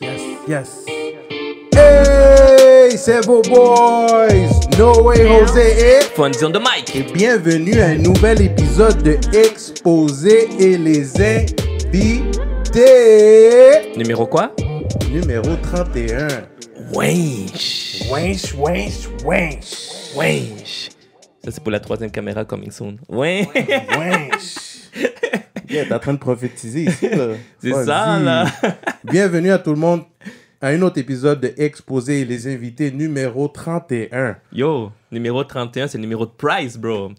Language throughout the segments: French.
Yes, yes. Hey, c'est vos boys, No Way Jose et Fonzie on the mic. Et bienvenue à un nouvel épisode de Exposé et les invités. Numéro quoi? Numéro 31. Wesh. Wesh, wesh, wesh. Wesh. Ça, c'est pour la troisième caméra coming soon. Ouais. Wesh. Yeah, t'es en train de prophétiser ici, là. C'est Vas-y. ça, là. Bienvenue à tout le monde à un autre épisode de Exposé et les invités numéro 31. Yo, numéro 31, c'est le numéro de Price, bro.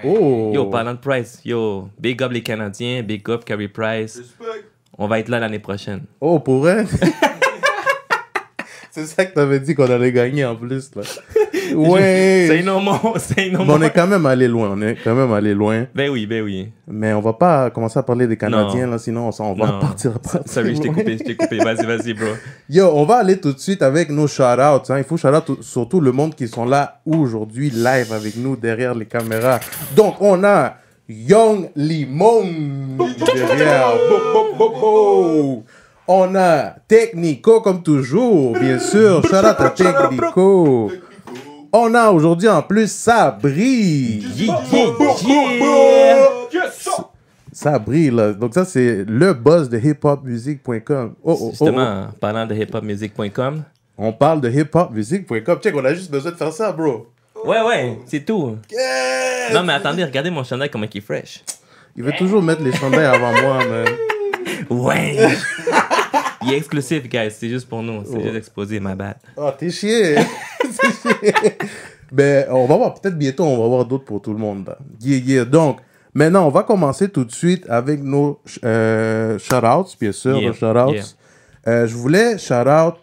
Oh. Yo, parlant de Price, yo, big up les Canadiens, big up Carey Price. On va être là l'année prochaine. Oh, pour vrai? C'est ça que t'avais dit qu'on allait gagner en plus, là. Ouais. C'est normal, c'est Mais normal. on est quand même allé loin, Ben oui. Mais on va pas commencer à parler des Canadiens, Non. là, sinon on va Non. partir. Sorry, je t'ai coupé. Vas-y, bro. Yo, on va aller tout de suite avec nos shout-outs. Hein. Il faut shout-out surtout le monde qui sont là aujourd'hui, live avec nous, derrière les caméras. Donc, on a Young Limon derrière. On a Technico, comme toujours, bien sûr. Shout-out à Technico. On a aujourd'hui en plus Sabri. Sabri, là. Donc ça, c'est le boss de hiphopmusic.com. Justement, parlant de hiphopmusic.com. On parle de hiphopmusic.com. Check, on a juste besoin de faire ça, bro. Ouais, c'est tout. Yes! Non, mais attendez, regardez mon chandail, comment il est fresh. Il veut toujours mettre les chandails avant moi, man. Ouais. Il est exclusif, guys. C'est juste pour nous. C'est juste exposé, my bad. Oh, t'es chier. T'es chier. Ben, on va voir, peut-être bientôt, on va voir d'autres pour tout le monde. Là. Yeah. Donc, maintenant, on va commencer tout de suite avec nos shout-outs, bien sûr, Yeah, nos shout-outs. Je voulais shout-out,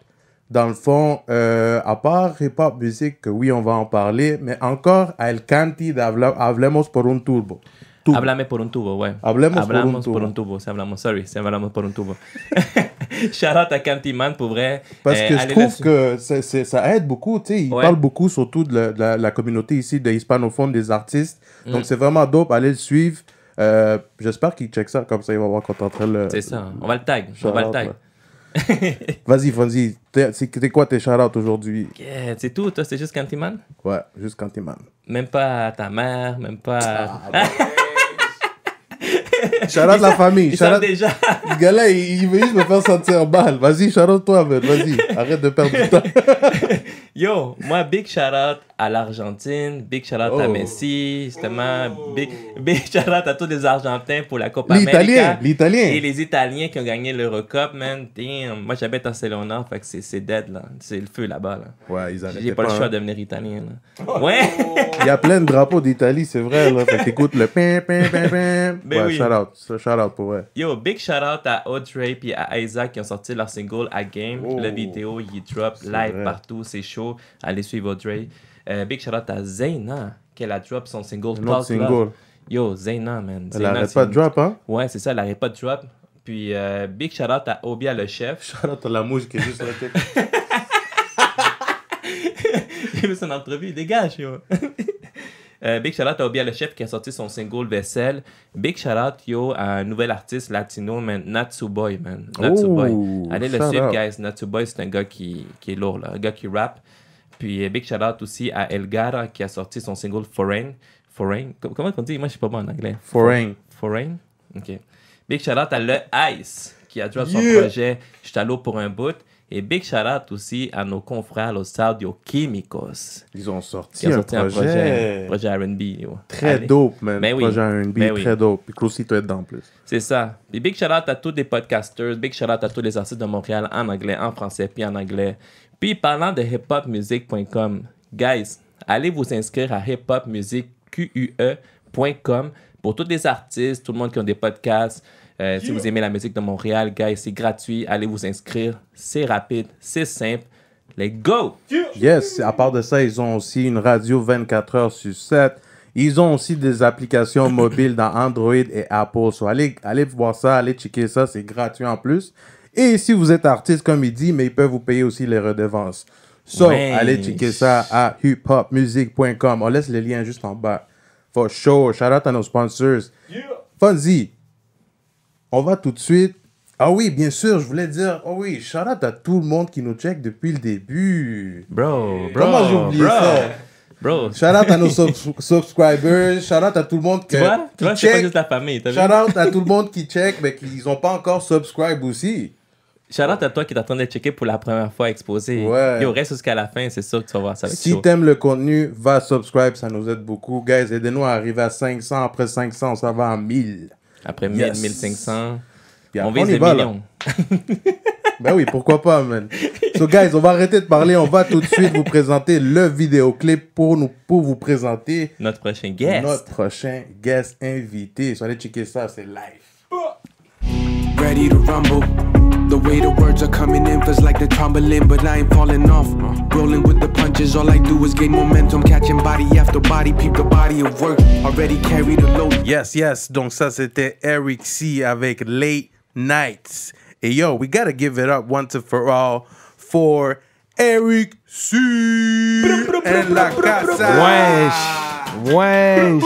dans le fond, à part hip-hop music, que oui, on va en parler, mais encore a el canti de Hablemos por un Turbo. Háblame por un tubo, ouais. Hablemos por un tubo. C'est hablamos por un tubo. Shout out à Candyman pour vrai. Parce que je trouve que ça aide beaucoup, tu sais. Il parle beaucoup surtout de la communauté ici, de hispanophone, des artistes. Donc c'est vraiment dope, allez le suivre. J'espère qu'il check ça, comme ça il va voir qu'on est en train de le... C'est ça, on va le tag. Vas-y, Fonzie, c'est quoi tes shout-outs aujourd'hui? Yeah, c'est tout, toi, c'est juste Candyman? Ouais, juste Candyman. Même pas à ta mère, même pas... Shout-out la famille. Ils savent déjà. Ce gars-là, il veut juste me faire sentir mal. Vas-y, shout-out toi, man. Vas-y, arrête de perdre du temps. Yo, moi, big shout-out à l'Argentine, big shout-out à Messi, justement, big shout-out à tous les Argentins pour la Copa América. L'Italien. Et les Italiens qui ont gagné l'Eurocup, man. Damn. Moi, j'habite à Barcelone, fait que c'est dead, là. C'est le feu là-bas, là. Ouais, ils arrêtent. J'ai pas le choix de devenir italien, là. Ouais. Il y a plein de drapeaux d'Italie, c'est vrai, là. Fait que t'écoutes le pim. Ben ouais, oui. Shout-out pour vrai. Yo, big shout-out à Audrey puis à Isaac qui ont sorti leur single à Game. La vidéo, il drop live vrai. partout, c'est chaud. Allez suivre Audrey. Big shout-out à Zayna, qu'elle a drop son single Un autre single. Yo, Zayna, man. Elle arrête pas de drop, hein? Ouais, c'est ça, elle arrête pas de drop. Puis, big shout-out à Obia le chef. Shout-out à la mouche qui est juste là. J'ai vu son entrevue, dégage, yo. Big shout-out à Obia le chef qui a sorti son single Vaisselle. Big shout-out, yo, à un nouvel artiste latino, man, Natsuboy, man. Natsuboy. Allez le suivre, guys. Natsuboy, c'est un gars qui est lourd, là. Un gars qui rappe. Puis, big shout-out aussi à Elgar qui a sorti son single Foreign. Comment on dit? Moi, je sais pas bon en anglais. Foreign? OK. Big shout-out à Le Ice qui a drop son projet J'suis à l'eau pour un bout. Et big shout-out aussi à nos confrères, los Audio Químicos. Ils ont sorti un projet R&B. Yo. Très dope, man. Ben oui. Projet R&B très dope. Puis Closito est dedans en plus. C'est ça. Puis big shout-out à tous les podcasters, big shout-out à tous les artistes de Montréal en anglais, en français, puis en anglais. Puis parlant de hiphopmusic.com, guys, allez vous inscrire à hiphopmusic.com pour tous les artistes, tout le monde qui ont des podcasts. Si vous aimez la musique de Montréal, guys, c'est gratuit. Allez vous inscrire. C'est rapide, c'est simple. Let's go! Yes, à part de ça, ils ont aussi une radio 24 heures sur 7. Ils ont aussi des applications mobiles dans Android et Apple. So, allez voir ça, allez checker ça, c'est gratuit en plus. Et si vous êtes artiste, comme il dit, mais ils peuvent vous payer aussi les redevances. So, allez checker ça à hiphopmusic.com. On laisse les liens juste en bas. For sure. Shout out à nos sponsors. Fonzie, on va tout de suite Ah oui, bien sûr, je voulais dire, oh oui, shout out à tout le monde qui nous check depuis le début. Bro. Comment j'ai oublié ça? Bro. Shout out à nos subscribers, shout out à tout le monde Tu vois, c'est pas check. juste la famille, t'as vu? Shout out à tout le monde qui check, mais qui n'ont pas encore subscribe aussi. Shout-out à toi qui est en train de checker pour la première fois exposé. Ouais. Yo, reste jusqu'à la fin, c'est sûr que tu vas voir ça. Si t'aimes le contenu, va subscribe, ça nous aide beaucoup. Guys, aidez-nous à arriver à 500. Après 500, ça va à 1000. Après 1000, 1500, Puis on après, vise y des va, là. millions. Ben oui, pourquoi pas, man. So, guys, on va arrêter de parler. On va tout de suite vous présenter le vidéoclip pour vous présenter Notre prochain guest. notre prochain guest invité. So, allez checker ça, c'est live. Ready to rumble. The way the words are coming in feels like they're tumbling, but I ain't falling off. Rolling with the punches, all I do is gain momentum, catching body after body, peep the body of work, already carry the load. Yes, yes. Donc ça, c'était Eric C avec Late Nights. Et yo, we gotta give it up once and for all for Eric C. en la casa. Wesh. Ouais.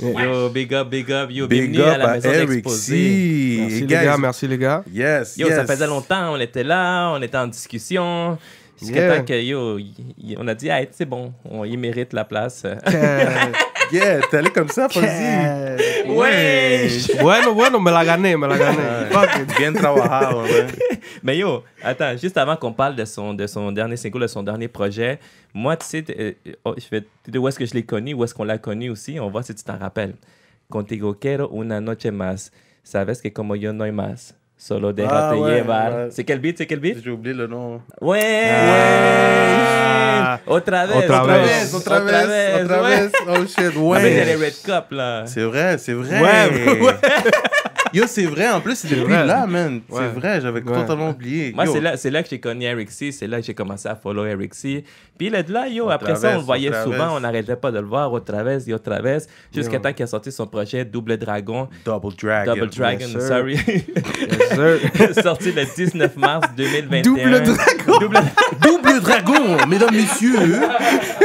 Yo, big up, big up. Yo, Big bienvenue à up la à maison Eric d'exposé. C. Merci Et les guys, gars, merci les gars. Yes, Yo, yes. ça faisait longtemps, on était là, on était en discussion. Jusqu'à Yeah. temps que, yo, on a dit, hey, c'est bon, il mérite la place. Yeah, t'es allé comme ça, vas-y. Ouais. Bueno, me la gané. Fuck it. Bien trabajado, man. Mais yo, attends, juste avant qu'on parle de son dernier single, de son dernier projet, moi, tu sais, je vais te dire où est-ce que je l'ai connu, où est-ce qu'on l'a connu aussi, on voit si tu t'en rappelles. Contigo quiero una noche más, sabes que como yo no hay más, solo déjate ouais, llevar. ouais. C'est quel beat? J'ai oublié le nom. Ouais! Otra vez! Otra vez. Otra vez. Oh shit, Avec ouais. les Red Cup, là. C'est vrai, c'est vrai. Ouais. Yo, c'est vrai, en plus, c'est depuis vrai. là, man. Ouais. C'est vrai, j'avais Ouais. totalement oublié. Moi, Yo. c'est là que j'ai connu Eric C. C'est là que j'ai commencé à follow Eric C. Puis là, yo, Au après ça, travers, on le voyait au travers. souvent, on n'arrêtait pas de le voir au travers et au travers, jusqu'à Yeah. temps qu'il a sorti son projet Double Dragon. Double Dragon. Double Dragon, Yes, sir. sorry. Yes, sir. Sorti le 19 mars 2021. Double Dragon. Double Dragon, mesdames, messieurs.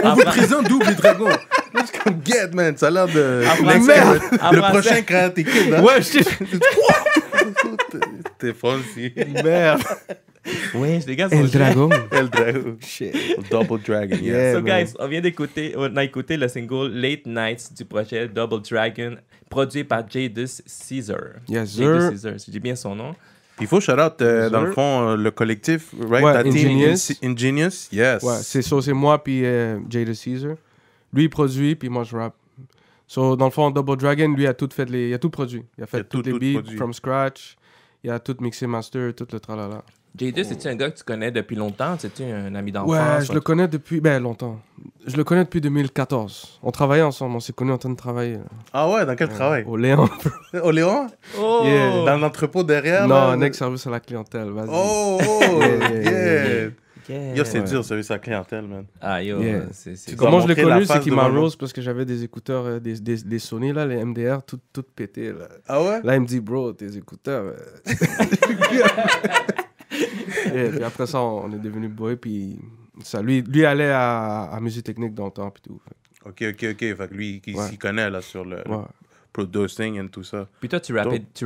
On vous Enfin. présente Double Dragon. Let's come get, man. Ça a l'air de. En Next français. Karate- En le français. prochain Karate Kid, hein. Ouais, je T'es fancy. Merde. Oui, les gars sont El Dragon. El Dragon. Shit. Double Dragon, yeah. Yeah. So, man. guys, on a écouté le single Late Nights du projet Double Dragon, produit par Jadus Caesar. Yes, Jadus sir. Caesar, si j'ai bien son nom. Il faut shout out, dans le fond, le collectif, right? Ouais, That team, Ingenious. Ingenious, yes. Ouais, c'est moi puis Jada Caesar. Lui il produit puis moi je rappe. So dans le fond Double Dragon lui a tout fait il a tout produit. Il a fait tous les beats produit. from scratch. Il a tout mixé master, tout le tralala. Jadus, c'est-tu un gars que tu connais depuis longtemps? C'est-tu un ami d'enfance? Ouais, je le connais depuis longtemps. Je le connais depuis 2014. On travaillait ensemble, on s'est connus en train de travailler. Ah ouais, dans quel travail? Au Léon. Au Léon? Oh! Yeah. Dans l'entrepôt derrière? Non, là? un ex-service à la clientèle, vas-y. Oh, Yeah. Yeah. Yo, c'est Ouais. dur, service à clientèle, man. Ah, yo, Yeah. c'est... Tu Comment dois je l'ai montrer la connu, c'est face qu'il devant m'a le monde. rose parce que j'avais des écouteurs, des Sony, là, les MDR, tout pété. Là. Ah ouais? Là, il me dit, bro, tes écouteurs. Et puis après ça, on est devenu boy. Puis ça, lui allait à Musique Technique dans le temps. Puis tout. Ok. Fait que lui, il Ouais. s'y connaît, là, sur le Ouais, producing et tout ça. Puis toi, tu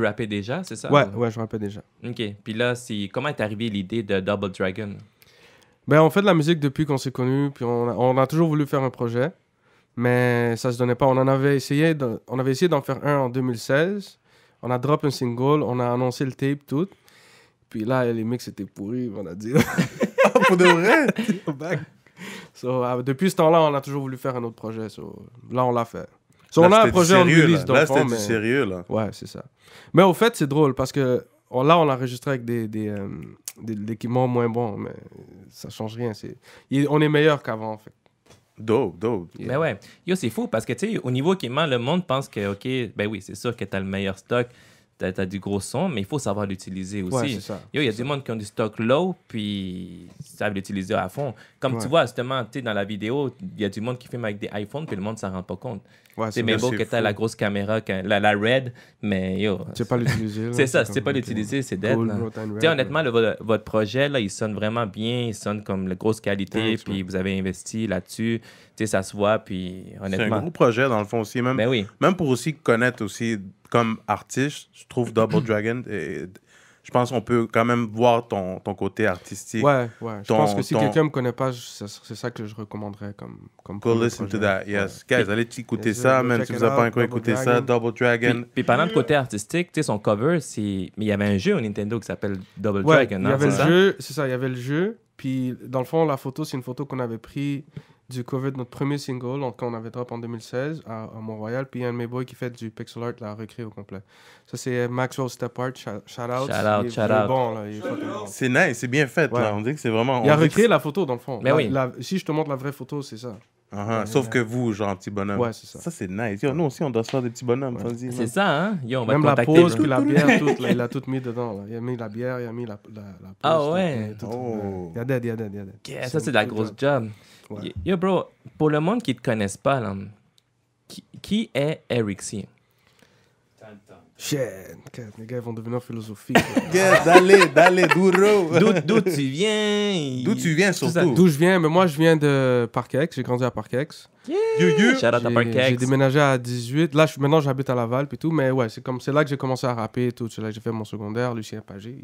rappais déjà, c'est ça? ouais, je me rappelle déjà. OK. Puis là, comment est arrivée l'idée de Double Dragon? Ben, on fait de la musique depuis qu'on s'est connus. Puis on a toujours voulu faire un projet. Mais ça se donnait pas. On avait essayé d'en faire un en 2016. On a drop un single. On a annoncé le tape, tout. Puis là, les mix étaient pourris. On a dit... Pour de vrai? So, depuis ce temps-là, on a toujours voulu faire un autre projet. So, là, on l'a fait. So, Là, on a un c'était du projet en sérieux, release là. dans Là, le fond, c'était du mais... sérieux, là. Ouais, c'est ça. Mais au fait, c'est drôle parce que là, on a enregistré avec de l'équipement moins bon, mais ça change rien. On est meilleur qu'avant, en fait. Dope. Yeah. Mais ouais. Yo, c'est fou parce que, tu sais, au niveau équipement, le monde pense que, OK, ben oui, c'est sûr que t'as le meilleur stock, t'as du gros son, mais il faut savoir l'utiliser aussi. Ouais, c'est ça. Yo, il y a du monde qui ont du stock low, puis ils savent l'utiliser à fond. Comme Ouais. tu vois, justement, tu sais, dans la vidéo, il y a du monde qui filme avec des iPhones, puis le monde s'en rend pas compte. Ouais, C'est bien beau que c'est t'as fou. la grosse caméra, la Red, mais yo... Tu sais pas l'utiliser. là, C'est ça, si tu sais comme- pas l'utiliser, c'est dead. Cool, là. bro, t'as une Tu sais, Red, honnêtement, votre projet, là, il sonne vraiment bien, il sonne comme la grosse qualité, Thanks, puis man. vous avez investi là-dessus. Tu sais, ça se voit, puis C'est un honnêtement... gros projet, dans le fond, aussi. Ben oui. Même pour aussi connaître aussi comme artiste, je trouve Double Dragon, je pense qu'on peut quand même voir ton côté artistique. Ouais. Je Ton- pense que si ton- quelqu'un me connaît pas, c'est ça que je recommanderais comme Go premier listen to projet. that, yes. Ouais. Guys, allez écouter Yes, ça, go même check si it vous n'avez pas out, encore Double écouté ça, Dragon. Double Dragon. Puis parlant de côté artistique, tu sais, son cover, mais il y avait un jeu au Nintendo qui s'appelle Double Ouais, Dragon, il y non? avait C'est le ça? jeu, c'est ça, il y avait le jeu. Puis dans le fond, la photo, c'est une photo qu'on avait pris du cover de notre premier single, donc qu'on avait drop en 2016 à Mont-Royal. Puis il y a un de mes boys qui fait du pixel art, l'a recréé au complet. Ça, c'est Maxwell Step Art, shout out. Shout out, Il est shout vraiment out. bon, là, il est fucking bon. C'est nice, c'est bien fait, Ouais. là. On dit que c'est vraiment... Il a on dit que recréé la photo, dans le fond. Mais oui. Si je te montre la vraie photo, c'est ça. Sauf que vous, genre, petit bonhomme. Ouais, c'est ça. Ça, c'est nice. Yo, nous aussi, on doit se faire des petits bonhommes. vas-y, C'est man. ça, hein? Yo, on va Même te la contacter. pause, bro. puis la bière, tout, là, il a tout mis dedans. Là. Il a mis la bière, il a mis la pause. Ah tout, ouais. tout, Oh. Il y a dead. Yeah, ça, c'est de la grosse job. Ouais. Yo, bro, pour le monde qui ne te connaisse pas, là, qui est Eric C? Shit, les gars ils vont devenir philosophiques. Yeah, d'aller, duro. D'où tu viens? D'où tu viens, Tout ça. surtout. D'où je viens? Mais moi, je viens de Parkex. J'ai grandi à Parkex. You, you. Shout out à J'ai Parkex. déménagé à 18. Là, maintenant, j'habite à Laval puis tout. Mais ouais, c'est là que j'ai commencé à rapper et tout. C'est là que j'ai fait mon secondaire. Lucien Pagé.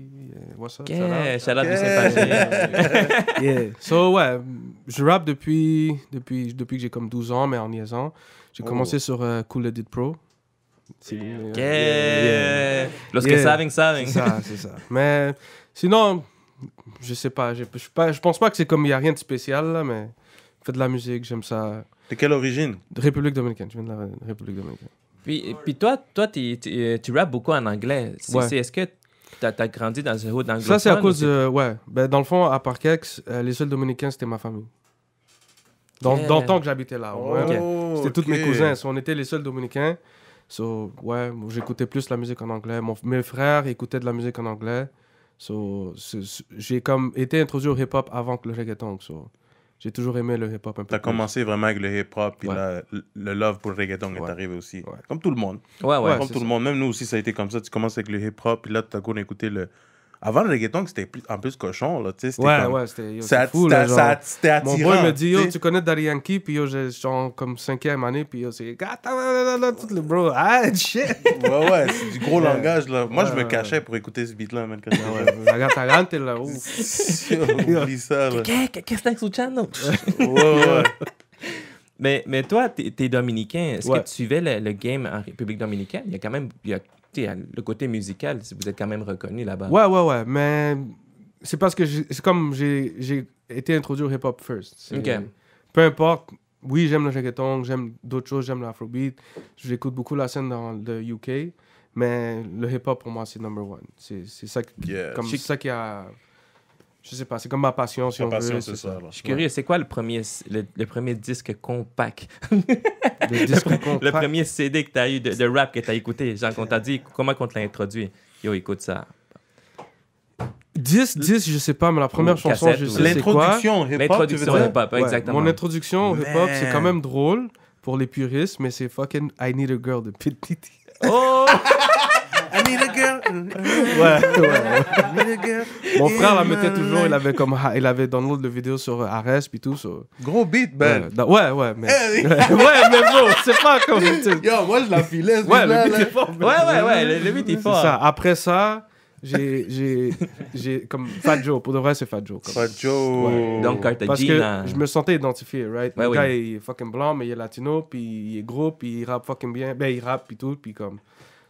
What's up? Yeah, shout out Yeah. Lucien Pagé. Yeah. So, ouais, je rappe depuis que j'ai comme 12 ans, mais en niaisant. J'ai commencé sur Cool Edit Pro. C'est Yeah. Lorsque Yeah. saving. C'est ça. Mais sinon, je sais pas. Je pense pas que c'est comme il y a rien de spécial là, mais je fais de la musique, j'aime ça. De quelle origine? République dominicaine, je viens de la République dominicaine. Puis toi, tu rappes beaucoup en anglais. Ouais. Est-ce que t'as grandi dans un hood anglophone? Ça, c'est à ou cause de. Ouais. Ben, dans le fond, à Parkex, les seuls Dominicains, c'était ma famille. Dans Yeah. le temps que j'habitais là. Ouais. Oh, C'était tous mes ok. cousins. So, on était les seuls Dominicains. So, ouais, j'écoutais plus la musique en anglais. Mes frères écoutaient de la musique en anglais. So, j'ai comme été introduit au hip-hop avant que le reggaeton. So, j'ai toujours aimé le hip-hop un peu T'as plus. commencé vraiment avec le hip-hop, puis Ouais. là, le love pour le reggaeton est Ouais. arrivé aussi. Ouais. Comme tout le monde. Ouais. Ouais. Comme c'est tout le ça. monde. Même nous aussi, ça a été comme ça. Tu commences avec le hip-hop, puis là, tu as qu'on écouté le... Avant le reggaeton, c'était en plus cochon, là, tu sais. C'était Ouais, comme... ouais, c'était Ça, c'est fou, là, genre. c'était Mon attirant. boy me dit, yo, tu sais. tu connais Daddy Yankee, puis yo, j'ai genre comme 5e année, puis yo, c'est tout le bro, ah, shit. Ouais, c'est du gros Ouais. langage, là. Moi, je me Ouais. cachais pour écouter ce beat-là, man, quand j'étais Ah ouais, la gata gante, là, oh. jeune. Oublie ça, là. Qu'est-ce que c'est sous channel? Ouais. Mais toi, t'es dominicain. Est-ce Ouais. que tu suivais le game en République dominicaine? Il y a quand même tu sais, le côté musical, vous êtes quand même reconnu là-bas. Ouais, mais c'est parce que c'est comme j'ai été introduit au hip-hop first. Ok. Peu importe, oui, j'aime le reggaeton, j'aime d'autres choses, j'aime l'afrobeat. J'écoute beaucoup la scène dans le UK, mais le hip-hop pour moi, c'est number one. C'est ça, Yeah. c'est ça qui a... Je sais pas, c'est comme ma passion, si Ta on passion, veut. c'est ça, là. Je suis curieux, c'est quoi le premier disque compact? Le disque Le compact. premier CD que t'as eu de rap que t'as écouté? Genre qu'on t'a dit, comment qu'on te l'a introduit? Yo, écoute ça. 10, je sais pas, mais la première Ou chanson, cassette, je ou- sais c'est quoi. L'introduction au hip-hop, tu veux L'introduction dire? hip-hop, Ouais, exactement. Mon introduction au hip-hop, c'est quand Man. même drôle pour les puristes, mais c'est fucking I Need a Girl de Pete Pete. Oh! I need a girl. Ouais. I need a girl. Mon frère la In mettait my toujours, life. il avait download le vidéo sur Ares puis tout. So. Gros beat, ben. Ouais, mais. Hey. ouais, mais bon, c'est pas comme. tu sais. Yo, moi, je la filais, ce Ouais, beat-là, le beat là. est fort. mais- Ouais, le beat est C'est fort. ça. Après ça, j'ai comme Fat Joe. Pour de vrai, c'est Fat Joe. comme. Fat Joe. Ouais. Donc, Cartagena. Parce que je me sentais identifié, right? Ouais, le oui. gars, il est fucking blanc, mais il est latino, puis il est gros, puis il rappe fucking bien. Ben, il rappe, puis tout, puis comme...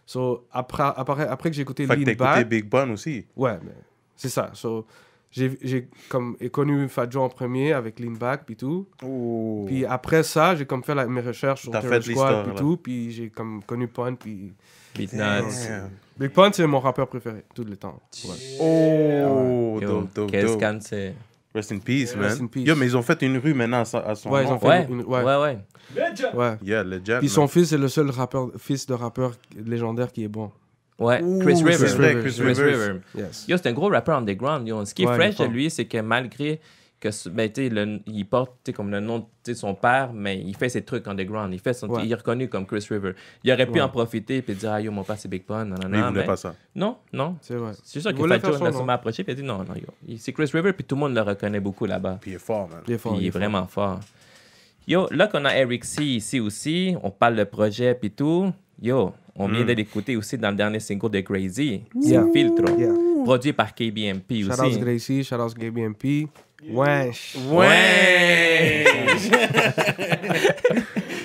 So, après que j'ai écouté Fait que t'as Lean écouté Back... Big Bun aussi. Ouais, mais c'est ça. So, j'ai comme connu Fat Joe en premier avec Lean Back, puis tout. Oh. Puis après ça, j'ai comme fait mes recherches sur T'as Terror fait Squad, l'histoire, puis là. tout, puis j'ai comme connu Pun, puis... Beat Nuts. Damn. Big Pun, c'est mon rappeur préféré, tous les temps. Ouais. Oh, Yo, dope. qu'est-ce qu'on sait? Rest in peace, man. Rest in peace. Yo, mais ils ont fait une rue maintenant à son Ouais, ils nom. ont fait Ouais, ouais. ouais. Ouais. Yeah, legit. Puis son fils est le seul fils de rappeur légendaire qui est bon. Ouais, Ouh, Chris River. c'est vrai, Chris Chris Rivers. Yes. Yo, c'est un gros rappeur underground. Yo. Ce qui est Ouais, fresh il est de fort. lui, c'est que malgré que ben, il porte comme le nom de son père, mais il fait ses trucs underground. Il est reconnu comme Chris River. Il aurait pu Ouais. en profiter et dire, ah yo, mon père c'est Big Pun. Non, non, Mais il non, voulait mais- pas ça. Non, non. C'est vrai. C'est sûr Il que voulait Fat faire Joe son l'a nom. sûrement approché et il a dit non, non, yo. C'est Chris River puis tout le monde le reconnaît beaucoup là-bas. Puis il est fort, man. Il est fort. Puis il est fort. vraiment fort. Yo, là qu'on a Eric C ici aussi, on parle de projet puis tout. Yo, On vient de l'écouter aussi dans le dernier single de Crazy. Yeah. C'est Filtro. Yeah. Produit par KBMP Shout out aussi. Gracie, shout out KBMP. Wesh. Ouais!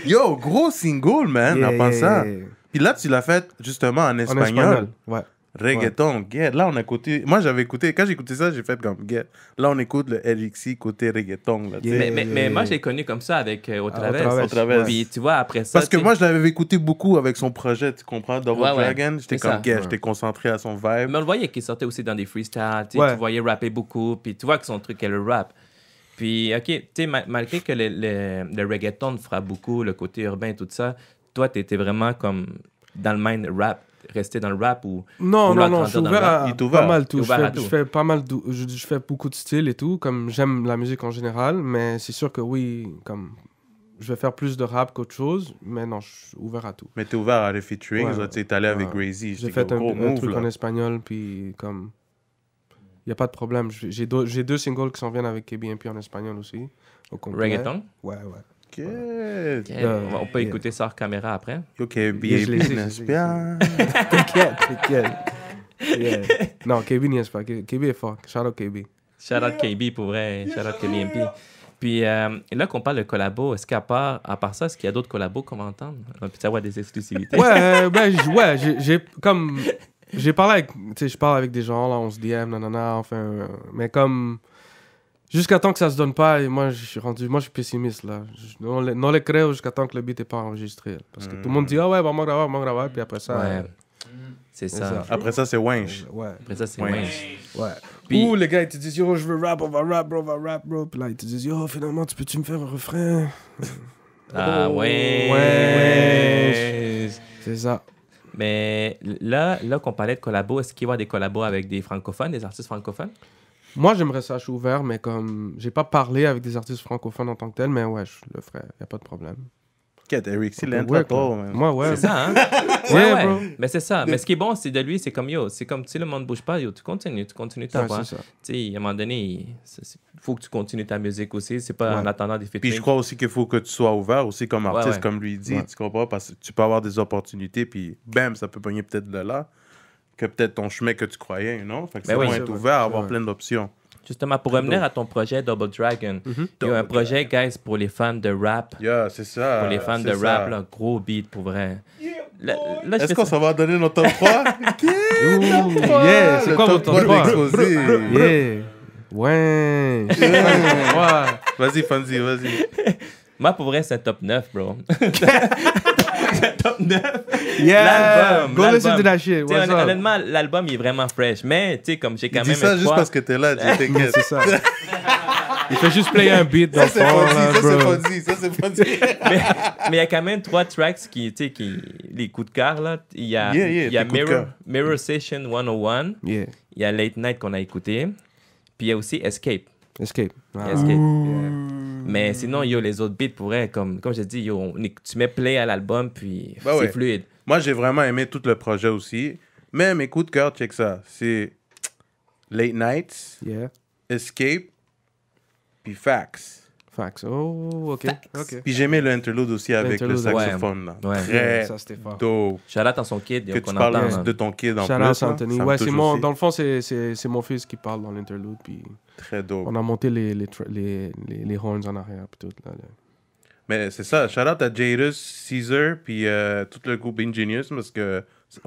Yo, gros single, man, en passant. Puis là, tu l'as fait justement en En espagnol. espagnol. Ouais. Reggaeton, get. Là, on a écouté. Moi, j'avais écouté. Quand j'ai écouté ça, j'ai fait comme get. Là, on écoute le LXI côté reggaeton. Là, tu sais. Mais moi, je l'ai connu comme ça avec Au Travers. Au Travers. Puis tu vois, après ça. Parce que tu sais, moi, je l'avais écouté beaucoup avec son projet, tu comprends, Double Ouais, ouais. Dragon. J'étais C'est comme ça. get, Ouais. j'étais concentré à son vibe. Mais on le voyait qu'il sortait aussi dans des freestyles. Tu sais, Ouais. tu voyais rapper beaucoup. Puis tu vois que son truc est le rap. Puis, OK, tu sais, malgré que le reggaeton fera beaucoup, le côté urbain, tout ça, toi, t'étais vraiment comme dans le mind rap, resté dans le rap ou. Non, vouloir non, non, grandir je suis dans le ouvert rap. à Il est ouvert. pas mal tout. Il est Je ouvert à fais, tout. je fais pas mal, je fais beaucoup de styles et tout, comme j'aime la musique en général, mais c'est sûr que oui, comme je vais faire plus de rap qu'autre chose, mais non, je suis ouvert à tout. Mais t'es ouvert à les featurings, Ouais, là, tu sais, t'es allé avec ouais. Gracie. J'ai fait gros un move, truc là. en espagnol, puis comme il y a pas de problème. J'ai deux singles qui s'en viennent avec KBMP en espagnol aussi. Au complet. Reggaeton? Ouais, ouais. Get. On peut yeah. écouter ça hors caméra après. Yo, KB, Yeah, je les ai, n'est-ce je les ai. bien? T'inquiète. Yeah. Non, KB n'y est pas. KB est fort. Shout out KB. Shout out KB pour vrai. Shout out KBMP. Puis là qu'on parle de collabo, est-ce qu'à part ça, est-ce qu'il y a d'autres collabos qu'on va entendre? On peut avoir des exclusivités? Ouais, j'ai parlé avec, tu sais, je parle avec des gens, là, on se DM, nanana, enfin, mais comme, jusqu'à temps que ça se donne pas, et moi, je suis pessimiste, là. Non le creo jusqu'à temps que le beat n'est pas enregistré. Parce que tout le monde dit, ah ouais, vamos grabar, puis après ça. Ouais. C'est ça. Après ça, c'est Wench. Ouais. Après ça, c'est Ouais. Wench. Ouais. Puis- Ou les gars, ils te disent, yo, je veux rap, on va rap, bro. Puis là, ils te disent, yo, finalement, peux-tu me faire un refrain? Ah ouais. Ouais. C'est ça. Mais là qu'on parlait de collabos, est-ce qu'il va y avoir des collabos avec des francophones, des artistes francophones? Moi, j'aimerais ça, je suis ouvert, mais comme, j'ai pas parlé avec des artistes francophones en tant que tel, mais ouais, je le ferais, y a pas de problème. Get, Eric, c'est Ouais, l'intro, quoi. man. Moi, ouais. C'est ça, hein? Yeah, ouais. bro. Mais c'est ça. Mais ce qui est bon, c'est de lui, c'est comme yo. C'est comme si le monde bouge pas, yo, tu continues ta Ouais, voix. c'est ça. Tu sais, à un moment donné, il faut que tu continues ta musique aussi. C'est pas Ouais. en attendant des Puis featuring. je crois aussi qu'il faut que tu sois ouvert aussi comme artiste, ouais. comme lui dit, Ouais. tu comprends? Parce que tu peux avoir des opportunités, puis bam, ça peut pogner peut-être de là, que peut-être ton chemin que tu croyais, non? Fait que Ben c'est oui. bon C'est être vrai, ouvert, c'est avoir vrai. plein d'options. Justement, pour revenir à ton projet Double Dragon, il y a un projet, guys, pour les fans de rap. Yeah, c'est ça. Pour les fans de c'est ça. rap, là, gros beat pour vrai. Là, je Est-ce fais qu'on ça. s'en va donner notre top 3? Yeah, c'est Le quoi top votre 3 top 3? d'exposé. Yeah. Ouais. Vas-y, Fonzie, vas-y. Moi, pour vrai, c'est un top 9, bro. C'est un top 9. Yeah. L'album, Go listen l'album. to that shit. Tu sais, What's up? honnêtement, l'album, il est vraiment fresh. Mais, tu sais, comme j'ai quand Dis même ça un juste 3. parce que t'es là, tu t'inquiète. C'est ça. Il fait juste player un beat dans Ça, le c'est fond, Fonzie, là, ça, c'est bro. Fonzie, ça, c'est Fonzie. Mais il y a quand même 3 tracks qui, tu sais, les coups de cœur, là. Il y a, Yeah, il y a tes coups de cœur. Mirror Session 101. Yeah. Il y a Late Night qu'on a écouté. Puis il y a aussi Escape. Escape. Ah. Escape. Mais sinon, yo, les autres beats pourraient, comme j'ai dit, yo, tu mets play à l'album, puis Bah c'est ouais. fluide. Moi, j'ai vraiment aimé tout le projet aussi. Mais mes coups de cœur, check ça. C'est Late Nights, Yeah. Escape, puis Facts. Facts. Oh, ok. Ok. Puis j'aimais le interlude aussi avec le L'interlude, ouais. saxophone. Là. Ouais. Très Ça, c'était fort. dope. Shout-out à son kid, Que yo, tu qu'on parles entend. là. de ton kid en Shout plus. out là. Anthony. Ça me Ouais, touche c'est mon. aussi. Dans le fond, c'est mon fils qui parle dans l'interlude. Puis Très dope. on a monté les horns en arrière. Puis tout. Là. Mais c'est ça. Shout out à Jadus, Caesar, puis tout le groupe Ingenious, parce que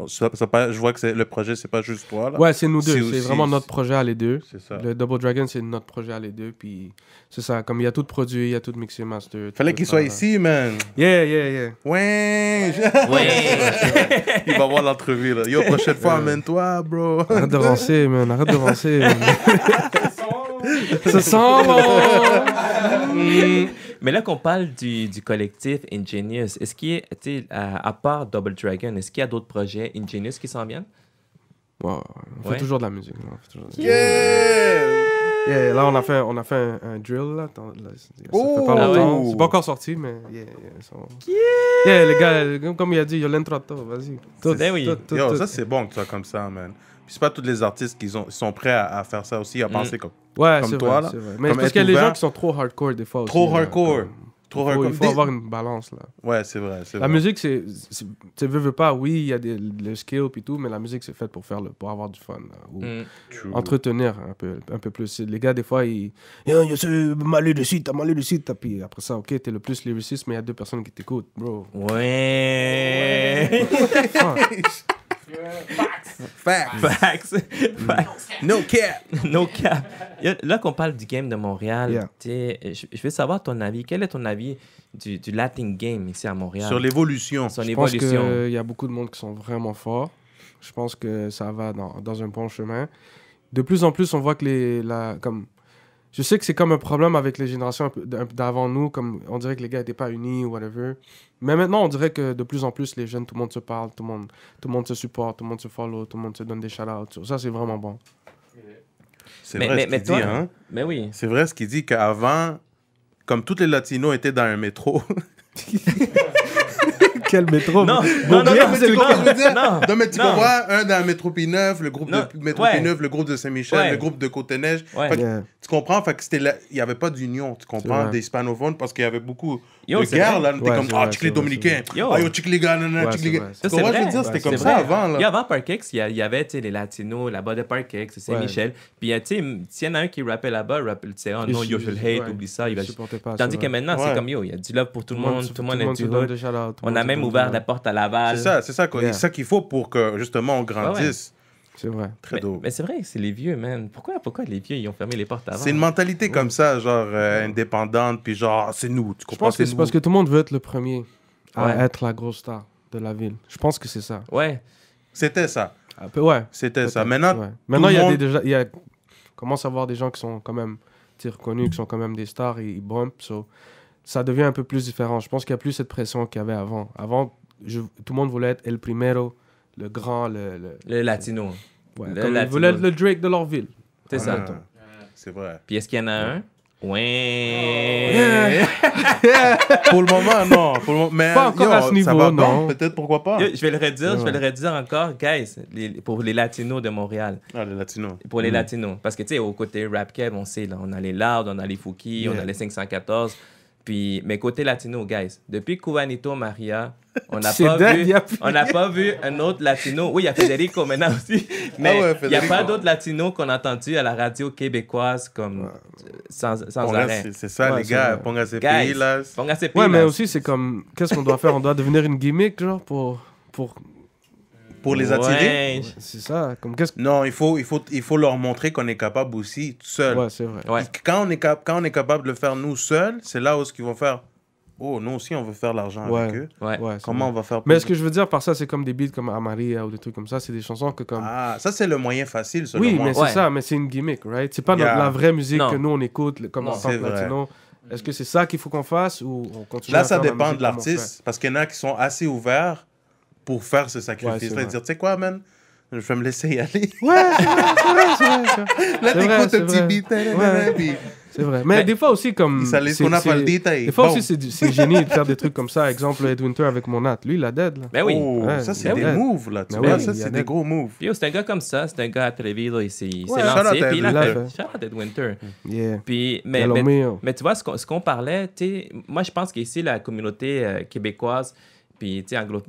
je vois que le projet, c'est pas juste toi. Là. Ouais, c'est nous deux. C'est C'est aussi- vraiment notre projet à les deux. C'est ça. Le Double Dragon, c'est notre projet à les deux. Puis c'est ça. Comme il y a tout produit, il y a tout mixé, master. Fallait tout qu'il ça, soit là. ici, man. Yeah. Ouais. Ouais. Il va voir l'entrevue, là. Yo, prochaine fois, amène-toi, bro. Arrête de rancer, man. Arrête de rancer. Man. Ça sent bon. Mais là qu'on parle du collectif Ingenious, est-ce qu'il y a, tu sais, à part Double Dragon, est-ce qu'il y a d'autres projets Ingenious qui s'en viennent? Ouais, on Ouais. fait toujours de la musique. Là, on fait toujours de la musique. Yeah. Yeah, là, on a fait un drill. Là, ça Oh! fait pas Ah longtemps. ouais? C'est pas encore sorti, mais yeah, les gars, comme il a dit, il y a l'intro, vas-y. Tout, Ben oui. tout, Yo, tout. ça, c'est bon que tu sois comme ça, man. Puis c'est pas tous les artistes qui sont prêts à faire ça aussi, à penser comme Ouais, comme c'est toi, vrai, là. c'est vrai. Mais Comme parce être qu'il y a des ouvert. gens qui sont trop hardcore des fois aussi. trop là, hardcore. comme- Trop Il hardcore. faut avoir une balance, là. Ouais, c'est vrai. La musique, tu veux pas, oui, il y a le skill et tout, mais la musique, c'est fait pour avoir du fun, là, ou entretenir un peu plus. Les gars, des fois, ils mal de suite, puis après ça, ok, t'es le plus lyriciste, mais il y a 2 personnes qui t'écoutent, bro. Ouais. Facts. No cap. No cap. Là qu'on parle du game de Montréal, je veux savoir ton avis. Quel est ton avis du Latin game ici à Montréal? Sur l'évolution. Je pense qu'il y a beaucoup de monde qui sont vraiment forts. Je pense que ça va dans un bon chemin. De plus en plus, on voit que je sais que c'est comme un problème avec les générations d'avant nous, comme on dirait que les gars n'étaient pas unis ou whatever. Mais maintenant, on dirait que de plus en plus, les jeunes, tout le monde se parle, tout le monde se supporte, tout le monde se follow, tout le monde se donne des shout-outs. Ça, c'est vraiment bon. C'est vrai ce qu'il dit, hein? Mais oui. C'est vrai ce qu'il dit qu'avant, comme tous les Latinos étaient dans un métro... Quel métro? Non, c'est quoi je veux dire? Non, mais tu comprends, un dans le métro P9, le groupe de métro P9, le groupe de Saint-Michel, le groupe de Côte-Neige. Tu comprends? Fait que il n'y avait pas d'union, tu comprends, des hispanophones, parce qu'il y avait beaucoup de guerres, là. T'es comme, check les Dominicains, check les gars, check les gars. Tu comprends, je veux dire, c'était comme ça avant, là. Avant Parkex, il y avait, les Latinos, là-bas de Parkex, Saint-Michel. Puis, tu sais, s'il y en a un qui rappait là-bas, tu sais, oh non, yo, je le hate, oublie ça. Tandis que maintenant, c'est comme, yo, il y a du love pour tout le monde, tout le monde est du hood. On a même ouvert la porte à Laval. C'est ça qu'il faut pour que, justement, on grandisse. C'est vrai. Très dope. Mais c'est vrai que c'est les vieux, man. Pourquoi les vieux, ils ont fermé les portes avant? C'est une mentalité comme ça, genre indépendante, puis genre, c'est nous. Tu comprends? Je pense que c'est parce que tout le monde veut être le premier à être la grosse star de la ville. Je pense que c'est ça. Ouais. C'était ça. Ouais. C'était ça. Maintenant, il y a commence à avoir des gens qui sont quand même reconnus, qui sont quand même des stars et ils bump. Ça devient un peu plus différent. Je pense qu'il n'y a plus cette pression qu'il y avait avant. Avant, tout le monde voulait être El Primero, le grand, le latino. Ouais, ils voulaient être le Drake de leur ville. C'est ça. C'est vrai. Puis est-ce qu'il y en a un? Ouais. Pour le moment, non. Mais pas encore à ce niveau, ça va non. Peut-être, pourquoi pas. Je vais le redire encore, guys, pour les Latinos de Montréal. Ah, les Latinos. Pour les Latinos. Parce que, tu sais, au côté rap kev, on sait, là, on a les Loud, on a les Fouki, on a les 514. Puis, mais côté latino, guys, depuis Cubanito Maria, on n'a pas vu un autre latino. Oui, il y a Federico maintenant aussi. Mais il n'y a pas d'autres latinos qu'on a entendu à la radio québécoise comme sans arrêt. C'est ça, les gars. Póngase pilas. Ouais, mais aussi, c'est comme, qu'est-ce qu'on doit faire? On doit devenir une gimmick, genre, pour les attirer? Ouais, c'est ça. Non, il faut leur montrer qu'on est capable aussi, tout seul. Ouais, c'est vrai. Ouais. Quand on est capable de le faire nous seuls, c'est là où ils vont faire « Oh, nous aussi, on veut faire l'argent avec eux. Ouais. Comment on va faire ?» Mais ce que je veux dire par ça, c'est comme des beats comme Amaria ou des trucs comme ça. C'est des chansons que comme... Ah, ça, c'est le moyen facile, selon oui, moi. mais c'est ça. Mais c'est une gimmick, right? C'est pas la vraie musique que nous, on écoute comme en tant que latino. Est-ce que c'est ça qu'il faut qu'on fasse ou on continue Là, ça dépend de l'artiste. Parce qu'il y en a qui sont assez ouverts pour faire ce sacrifice-là et dire, tu sais quoi, man, je vais me laisser y aller. Ouais, c'est vrai. Là, t'écoutes un petit beat. Puis... C'est vrai. Mais des fois aussi, comme... Des fois aussi, c'est génie de faire des trucs comme ça. Exemple, Ed Winter avec Monat. Lui, il a dead, là. Ben oui. Ça, c'est des moves, là. Tu vois, ça, c'est des gros moves. Puis, c'est un gars comme ça. C'est un gars atrevido. Il s'est lancé. Puis, il a fait. Shout out Ed Winter. Puis, mais tu vois, ce qu'on parlait, moi, je pense qu'ici, la communauté québécoise, puis,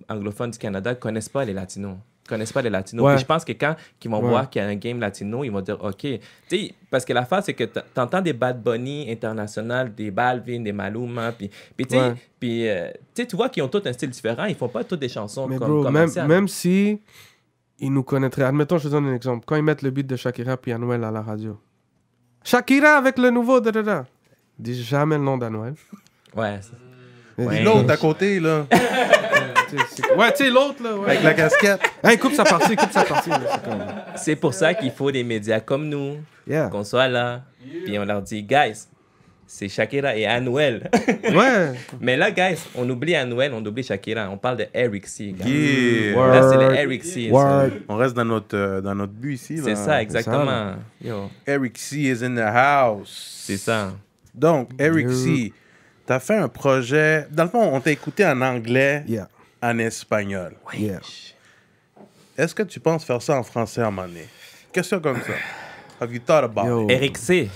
anglophone du Canada, ne connaissent pas les Latinos. Connaissent pas les Latinos. Puis je pense que quand ils vont voir qu'il y a un game latino, ils vont dire OK. T'sais, parce que la face, c'est que t'entends des Bad Bunny international, des Balvin, des Maluma. Puis tu vois qu'ils ont tous un style différent. Ils font pas toutes des chansons commerciales. Même si ils nous connaîtraient. Admettons, je te donne un exemple. Quand ils mettent le beat de Shakira puis Anuel à la radio. Shakira avec le nouveau Ils disent jamais le nom d'Anuel. Ouais. L'autre à côté, là. Ouais, tu sais, l'autre, là. Ouais. Avec la casquette. Hey, coupe sa partie. C'est pour ça qu'il faut des médias comme nous, qu'on soit là, puis on leur dit, guys, c'est Shakira et Anuel. Ouais. Mais là, guys, on oublie Anuel, on oublie Shakira. On parle de Eric C. Là, c'est le Eric C. On reste dans notre but ici. C'est ça, exactement. Eric C is in the house. C'est ça. Donc, Eric C, t'as fait un projet... Dans le fond, on t'a écouté en anglais, en espagnol. Oui. Est-ce que tu penses faire ça en français à un moment donné? Question comme ça. Have you thought about Yo. it? Eric C.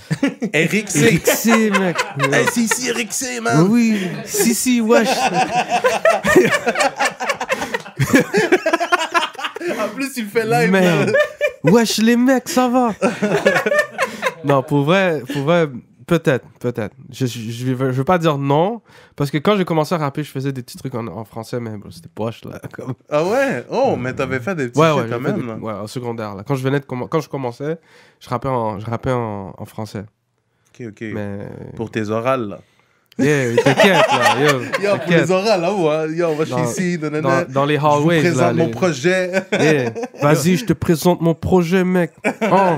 Eric C. Eric C, mec. Hey, c'est ici Eric C, man. Oui, si, wesh. En plus, il fait live. Merde. Wesh, les mecs, ça va. Non, pour vrai, peut-être. Je veux pas dire non, parce que quand j'ai commencé à rapper, je faisais des petits trucs en français, mais bro, c'était poche, là. Comme... Ah ouais? Oh, mais t'avais fait des petits Ouais, shit quand même. Là. ouais, au secondaire, là. Quand je commençais, je rappais en français. Ok. Mais... Pour tes orales, là. Yeah, t'inquiète, là. Yo, Yo, pour les orales, là, ouais. Yo, on va Dans- chez ici, nanana. dans les Je vous hallways, présente là. mon projet. Yeah. Vas-y, je te présente mon projet, mec. Oh.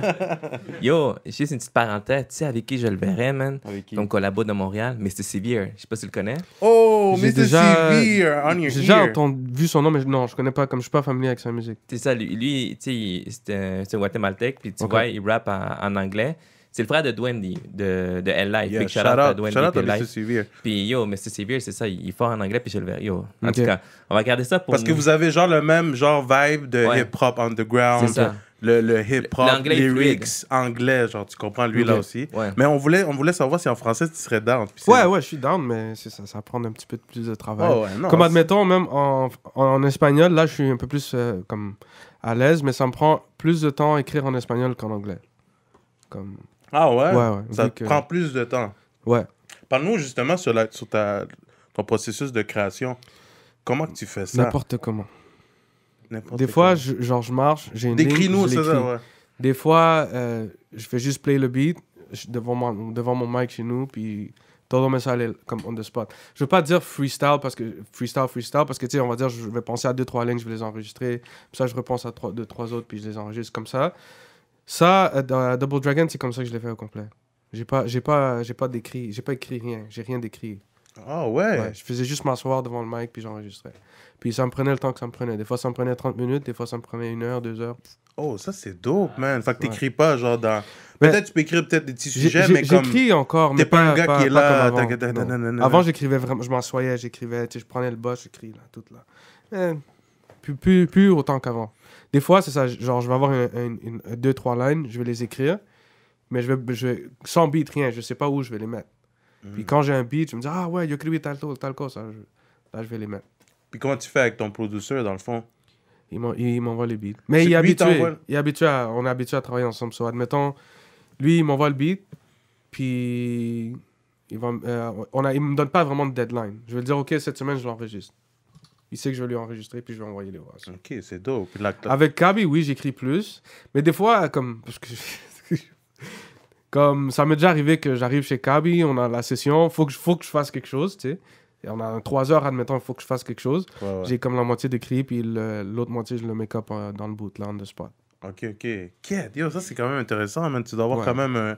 Yo, juste une petite parenthèse. Tu sais avec qui je le verrais, man? Avec qui? Ton collabo de Montréal, Mr. Severe. Je sais pas si tu le connais. Oh, J'ai Mr. déjà- Severe, on your J'ai déjà ear. vu son nom, mais non, je connais pas, comme je suis pas familier avec sa musique. C'est ça, lui tu sais, c'est un Guatémaltèque, puis tu Ok. vois, il rappe en anglais. C'est le frère de Dwendy, de L-Life. Yeah, Big shout shout-out à out Dwendy à et Mr. Life. Severe. Puis yo, Mr. Severe, c'est ça, il est fort en anglais, puis je le verrai. Yo, en Ok. tout cas, on va regarder ça pour Parce que nous. vous avez genre le même genre vibe de Ouais. hip-hop underground. C'est ça. Le hip-hop, L'anglais est lyrics fluide. anglais, genre tu comprends lui Ok. là aussi. Ouais. Mais on voulait savoir si en français tu serais down. Puis c'est- Ouais, je suis down, mais c'est ça va prendre un petit peu plus de travail. Oh, ouais, non, Comme c'est- admettons, même en espagnol, là, je suis un peu plus comme à l'aise, mais ça me prend plus de temps à écrire en espagnol qu'en anglais. Comme... Ah ouais? Ouais, Ça vu te que- prend plus de temps. Ouais. Parle-nous justement sur ton processus de création. Comment que tu fais ça? N'importe comment. N'importe Des fois, comment. je marche, j'ai une ligne, Décris-nous je ça, l'écris. ouais. Des fois, je fais juste play le beat devant mon mic chez nous, puis todo me sale comme on the spot. Je veux pas dire freestyle parce que tu sais, on va dire, je vais penser à 2-3 lignes, je vais les enregistrer, puis ça, je repense à 2-3 autres, puis je les enregistre comme ça. Ça, dans Double Dragon, c'est comme ça que je l'ai fait au complet. J'ai pas écrit rien, j'ai rien d'écrit. Ah ouais? Ouais, je faisais juste m'asseoir devant le mic, puis j'enregistrais. Puis ça me prenait le temps que ça me prenait. Des fois, ça me prenait 30 minutes, des fois, ça me prenait 1 heure, 2 heures. Oh, ça c'est dope, man. Fait que Ouais. t'écris pas genre dans... Mais- Peut-être tu peux écrire peut-être des petits sujets, mais comme... J'écris encore, mais T'es pas un gars qui est pas là... comme tac, avant. Non. nanana. Avant, j'écrivais vraiment, je m'assoyais, j'écrivais, tu sais, je prenais le boss, j'écris là, tout là. Plus autant qu'avant. Des fois, c'est ça, genre, je vais avoir 2-3 lines, je vais les écrire, mais je vais sans beat, rien, je sais pas où je vais les mettre. Puis quand j'ai un beat, je me dis, ah ouais, il a écrit tal chose, ça, là, je vais les mettre. Puis comment tu fais avec ton producer, dans le fond? Il m'envoie les beats. Mais C'est il est lui, habitué. t'envoie- On est habitué à travailler ensemble. So, admettons, lui, il m'envoie le beat, puis il me donne pas vraiment de deadline. Je vais lui dire, OK, cette semaine, je l'enregistre. Il sait que je vais lui enregistrer, puis je vais envoyer les voix. Ok, c'est dope. Puis là, Avec Kaby, oui, j'écris plus. Mais des fois, comme... Parce que comme ça m'est déjà arrivé que j'arrive chez Kaby, on a la session, faut que je fasse quelque chose, tu sais. Et on a 3 heures, admettons, il faut que je fasse quelque chose. Ouais, ouais. J'ai comme la moitié d'écrit, puis l'autre moitié, je le make up dans le boot, là, on the spot. Ok. Quête, yo, ça c'est quand même intéressant, man. Tu dois avoir Ouais. quand même un...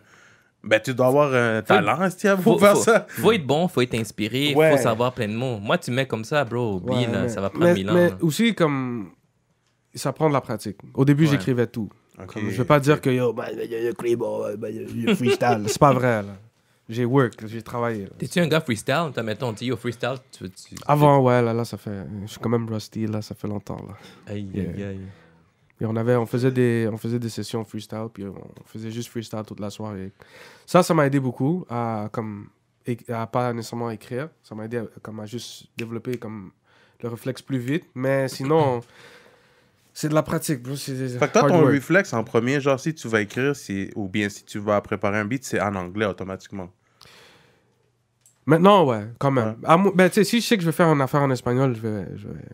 Ben, tu dois avoir un talent, Steve, pour faire ça. Faut être bon, faut être inspiré, Ouais. faut savoir plein de mots. Moi, tu mets comme ça, bro, oublie, là, mais- ça va prendre mais, 1000 ans. Mais là. aussi, comme... Ça prend de la pratique. Au début, Ouais. j'écrivais tout. Ok. Comme, je veux pas dire que, yo, il freestyle. C'est pas vrai, là. J'ai work, j'ai travaillé. Là. T'es-tu un gars freestyle? T'as, mettons, tu dis, yo, freestyle, tu... Avant, ouais, là, ça fait... Je suis quand même rusty, là, ça fait longtemps, là. Aïe, Yeah. aïe, aïe. Et on faisait des sessions freestyle, puis on faisait juste freestyle toute la soirée. Ça m'a aidé beaucoup à pas nécessairement écrire. Ça m'a aidé à juste développer comme le réflexe plus vite. Mais sinon, c'est de la pratique, bro. C'est Fait que toi, hard ton work. réflexe en premier, genre si tu vas écrire, ou bien si tu vas préparer un beat, c'est en anglais automatiquement. Maintenant, ouais, quand même. Ouais. Ben, tu sais, si je sais que je vais faire une affaire en espagnol, je vais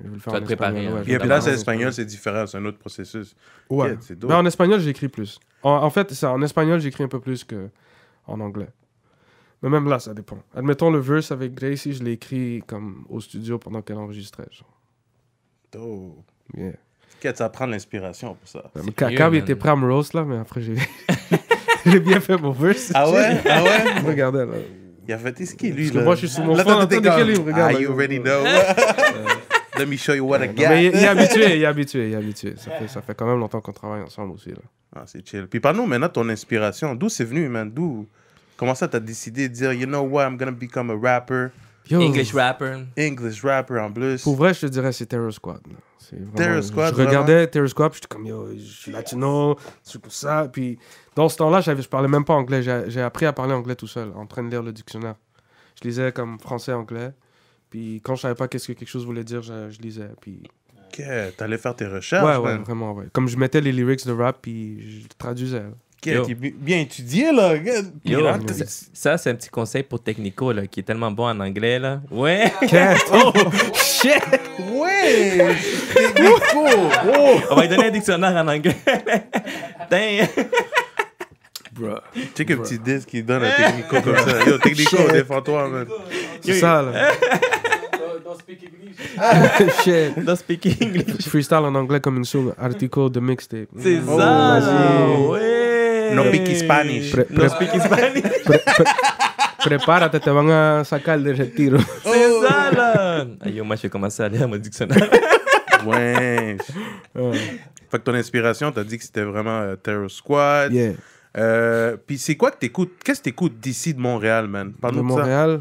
le faire vas en te préparer, espagnol. hein. Ouais, Puis, je vais puis là, le c'est faire en espagnol, c'est différent, c'est un autre processus. Ouais. Ok, c'est dope. Ben, en espagnol, j'écris plus. En fait, en espagnol, j'écris un peu plus qu'en anglais. Mais même là, ça dépend. Admettons, le verse avec Gracie, je l'ai écrit comme au studio pendant qu'elle enregistrait. Genre. Dope. Yeah. Ok, ça prend de l'inspiration pour ça. Sérieux, Cab man. était prêt à me roast, là, mais après, j'ai bien fait mon verse. Ah ouais? Ah ouais? Regardez, là. Il a fait ce qui, lui, Parce que là? moi, je suis sur mon Là, phone en t'étais train d'écrire comme, le livre, regarde, Ah, là. you already know. Let me show you what I Non, got. mais il est habitué. Ça fait quand même longtemps qu'on travaille ensemble aussi, là. Ah, c'est chill. Puis parle-nous maintenant de ton inspiration. D'où c'est venu, man? Comment ça t'as décidé de dire, you know what, I'm gonna become a rapper, Yo, English rapper. English rapper en plus? Pour vrai, je te dirais, c'est Terror Squad. là. C'est vraiment... Terror Squad, je regardais Terror Squad, puis j'étais comme, yo, je suis latino, c'est pour ça. Puis dans ce temps-là, je parlais même pas anglais. J'ai appris à parler anglais tout seul, en train de lire le dictionnaire. Je lisais comme français-anglais. Puis quand je savais pas qu'est-ce que quelque chose voulait dire, je lisais. Puis... Ok, t'allais faire tes recherches, ouais, man. vraiment, ouais. Comme je mettais les lyrics de rap, puis je traduisais. Ok, Yo. t'es bien étudié, là. Yo, Pirate. ça, c'est un petit conseil pour Technico, là, qui est tellement bon en anglais, là. Ouais! Oh, shit! Ouais! Technico! Oh! On va lui donner un dictionnaire en anglais. Damn! Bro. Check un petit disque qui donne un Technico comme ça. Yo, Technico, défends-toi, man. C'est ça, là. Shit. Don't speak English. Freestyle en anglais comme une song, article de mixtape. C'est Oh, ça, vas-y. là. Ouais! No speak Spanish. No speak Spanish. Prepárate, te van a sacar de retiro. C'est ça, là! Ah, yo, moi, je vais commencer à lire mon dictionnaire. Ouais. Fait que ton inspiration, t'as dit que c'était vraiment Terror Squad. Yeah. Puis c'est quoi que t'écoutes? Qu'est-ce que t'écoutes d'ici de Montréal, man? De Parle-nous de ça. Montréal,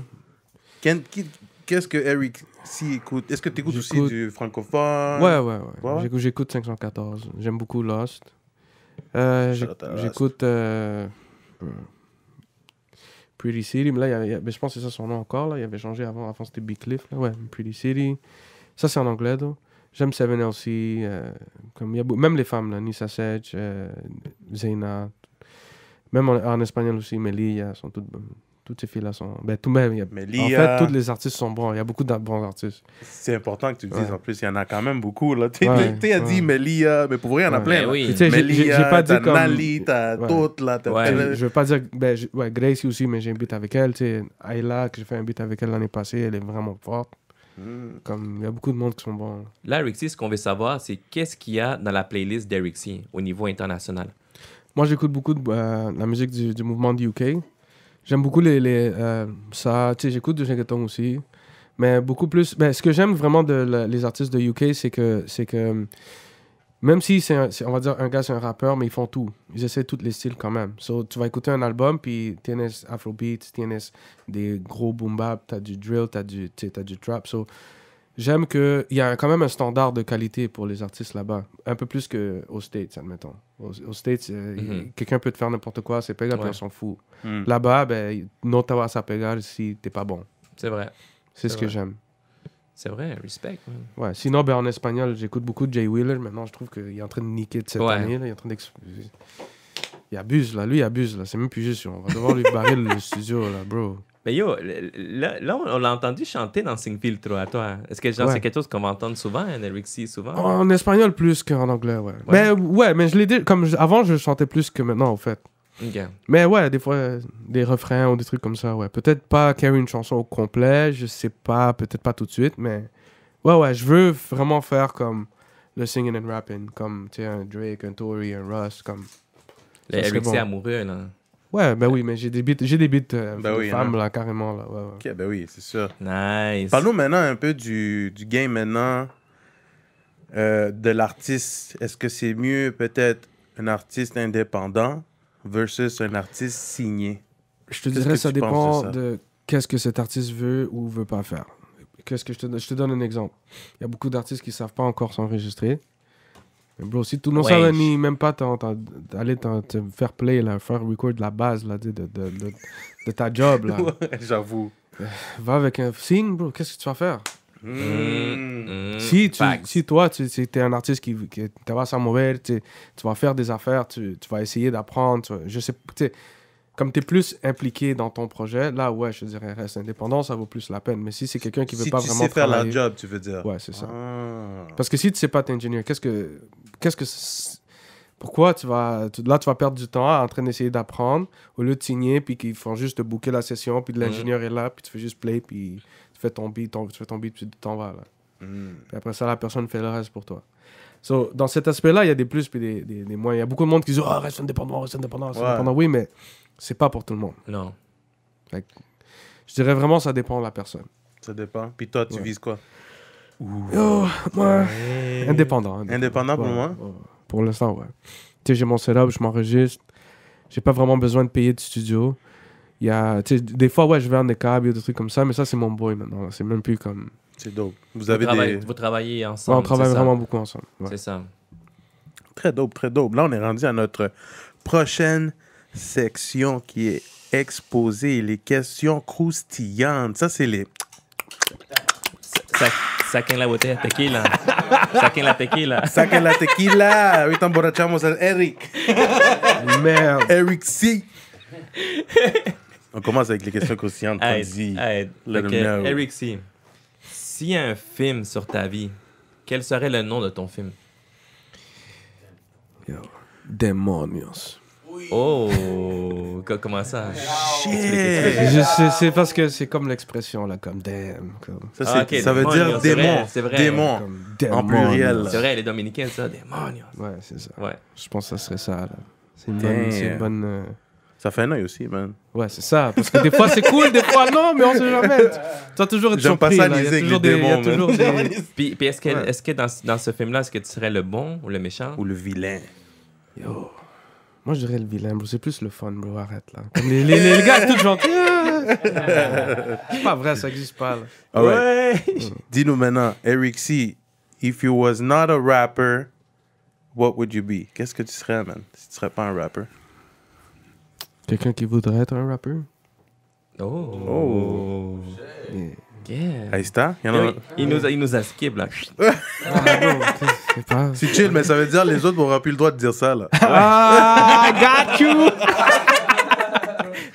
Qu'est-ce que Eric C écoute? Est-ce que t'écoutes aussi J'écoute- du francophone? ouais. Ouais. J'écoute 514. J'aime beaucoup Lost. Shout out à Lost. J'écoute Pretty City, mais là, mais je pense que c'est ça son nom encore. Là. Il avait changé avant c'était Big Cliff. Là. Ouais, Pretty City. Ça, c'est en anglais. Donc. J'aime 7LC. Comme même les femmes, là, Nisa Sedge, Zeyna. Même en espagnol aussi, Melia, sont toutes ces filles-là sont... En Melia. fait, tous les artistes sont bons. Il y a beaucoup de bons artistes. C'est important que tu le dises. Ouais. En plus, il y en a quand même beaucoup. Là. Tu Ouais, as dit ouais. Melia, mais pour vrai, il y en a Ouais. plein. Ben là. oui. Tu sais, j'ai pas dit t'as comme... Nali, t'as Ouais. toutes, là. T'as Ouais. Je veux pas dire... Gracie aussi, mais j'ai un beat avec elle. Tu sais, Ayla, que j'ai fait un beat avec elle l'année passée, elle est vraiment forte. Comme, il y a beaucoup de monde qui sont bons. Là, Eric C, ce qu'on veut savoir, c'est qu'est-ce qu'il y a dans la playlist d'Eric C au niveau international? Moi, j'écoute beaucoup de la musique du mouvement du UK. J'aime beaucoup ça. Tu sais, j'écoute du reggaeton aussi. Mais beaucoup plus... ce que j'aime vraiment les artistes de UK, c'est que même si on va dire un gars, c'est un rappeur, mais ils font tout. Ils essaient tous les styles quand même. So, tu vas écouter un album, puis tienes Afrobeat, tienes des gros boom bap, t'as du drill, t'as du trap. So, j'aime qu'il y a quand même un standard de qualité pour les artistes là-bas. Un peu plus qu'aux States, admettons. Aux States, quelqu'un peut te faire n'importe quoi, c'est pégal, puis Ouais. on s'en fout. Là-bas, no te vas a pegar si t'es pas bon. C'est vrai. C'est ce que vrai. j'aime. C'est vrai, respect. man. Ouais. Sinon, en espagnol, j'écoute beaucoup de Jay Wheeler. Maintenant, je trouve qu'il est en train de niquer de cette Ouais. année. Là. Il est en train il abuse, là. Lui, il abuse, là. C'est même plus juste. On va devoir lui barrer le studio, là, bro. Mais yo, là on l'a entendu chanter dans Sing Filtro à toi. Est-ce que genre, Ouais. c'est quelque chose qu'on va entendre souvent, hein, Eric C, souvent? En espagnol plus qu'en anglais, ouais. Mais je l'ai dit... Avant, je chantais plus que maintenant, en fait. Ok. Mais ouais, des fois, des refrains ou des trucs comme ça, ouais. Peut-être pas carry une chanson au complet, je sais pas, peut-être pas tout de suite, mais... Ouais, je veux vraiment faire comme le singing and rapping, comme, tu sais, un Drake, un Tory, un Russ, comme... Le Ça serait Eric C bon. amoureux, là. Ouais, oui, mais j'ai des beats Ben de oui, femmes, hein. là, carrément, là, ouais. Ok, ben oui, c'est sûr. Nice. Parle-nous maintenant un peu du game maintenant, de l'artiste. Est-ce que c'est mieux peut-être un artiste indépendant versus un artiste signé? Je te Qu'est-ce dirais, que ça tu penses dépend de ça? de qu'est-ce que cet artiste veut ou veut pas faire. Je te donne un exemple. Il y a beaucoup d'artistes qui savent pas encore s'enregistrer. Mais bro, si tout le monde Ouais, savait ni même pas aller te faire play, là, faire record la base là, de ta job, là. J'avoue. Va avec un signe, bro, qu'est-ce que tu vas faire? Facts. Si toi, tu es un artiste qui te vas s'en mover, tu vas faire des affaires, tu vas essayer d'apprendre, je sais, tu sais, comme tu es plus impliqué dans ton projet, là, ouais, je te dirais, reste indépendant, ça vaut plus la peine. Mais si c'est quelqu'un qui veut Si pas tu vraiment sais faire la travailler... job, tu veux dire. Ouais, c'est ça. Ah. Parce que si tu sais pas t'ingénieur, pourquoi tu vas perdre du temps en train d'essayer d'apprendre au lieu de signer, puis qu'ils font juste te booker la session, puis l'ingénieur est là, puis tu fais juste play, puis tu fais ton beat, puis tu t'en vas, là. Puis après ça, la personne fait le reste pour toi. So, dans cet aspect-là, il y a des plus puis des moins. Il y a beaucoup de monde qui dit « Ah, reste indépendant, reste indépendant, reste Ouais. indépendant. » Oui, mais c'est pas pour tout le monde. Non. Je dirais vraiment ça dépend de la personne. Ça dépend. Puis toi, tu Ouais. vises quoi? Yo, moi, indépendant. Indépendant pour Ouais, moi? ouais. Pour l'instant, ouais. Tu sais, j'ai mon setup, je m'enregistre. J'ai pas vraiment besoin de payer de studio. Il y a, tu sais, des fois, ouais, je vais en des câbles, des trucs comme ça, mais ça, c'est mon boy maintenant. C'est même plus comme... C'est dope. Vous avez des... Vous travaillez Ouais, ensemble. on travaille c'est ça. vraiment beaucoup ensemble. Ouais. C'est ça. Très dope, très dope. Là, on est rendu à notre prochaine section qui est exposée, les questions croustillantes. Ça, c'est les... Saquen la botella de tequila. Saquen la tequila. Saquen la tequila. Ahorita emborrachamos a Eric. Merde. Eric C. On commence avec les questions croustillantes. Vas-y. Let Ok, them know. Eric C. S'il y a un film sur ta vie, quel serait le nom de ton film? Yo. Demonios. Oh, comment ça? C'est parce que c'est comme l'expression, là, comme damn. Comme, Ça, Ah, c'est- ok, ça veut démonios, dire c'est vrai, démon. c'est vrai. Démon. comme En demonios. pluriel. C'est vrai, les Dominicains, ça, démonios. Ouais, c'est ça. Ouais. Je pense que ça serait ça, là. C'est une Damn. bonne... C'est une bonne Ça fait un œil aussi, man. Ouais, c'est ça. Parce que des fois, c'est cool, des fois, non, mais on sait jamais. Tu vas toujours être J'aime pas surpris, ça là. Il y liser a avec toujours les des... il y a démons, toujours man. des... Puis est-ce que, Ouais. est-ce que dans ce film-là, est-ce que tu serais le bon ou le méchant? Ou le vilain. Yo. Moi, je dirais le vilain, bro. C'est plus le fun, bro. Arrête, là. Comme les gars, tout gentils. C'est pas vrai, ça existe pas, là. All right. Dis-nous maintenant, Eric C., if you was not a rapper, what would you be? Qu'est-ce que tu serais, man, si tu serais pas un rapper? Quelqu'un qui voudrait être un rappeur? Oh. Yeah. Yeah. Aïsta? Il y en a... Il nous a skip, là. C'est pas... C'est chill, mais ça veut dire les autres n'auront plus le droit de dire ça, là. Ah, got you!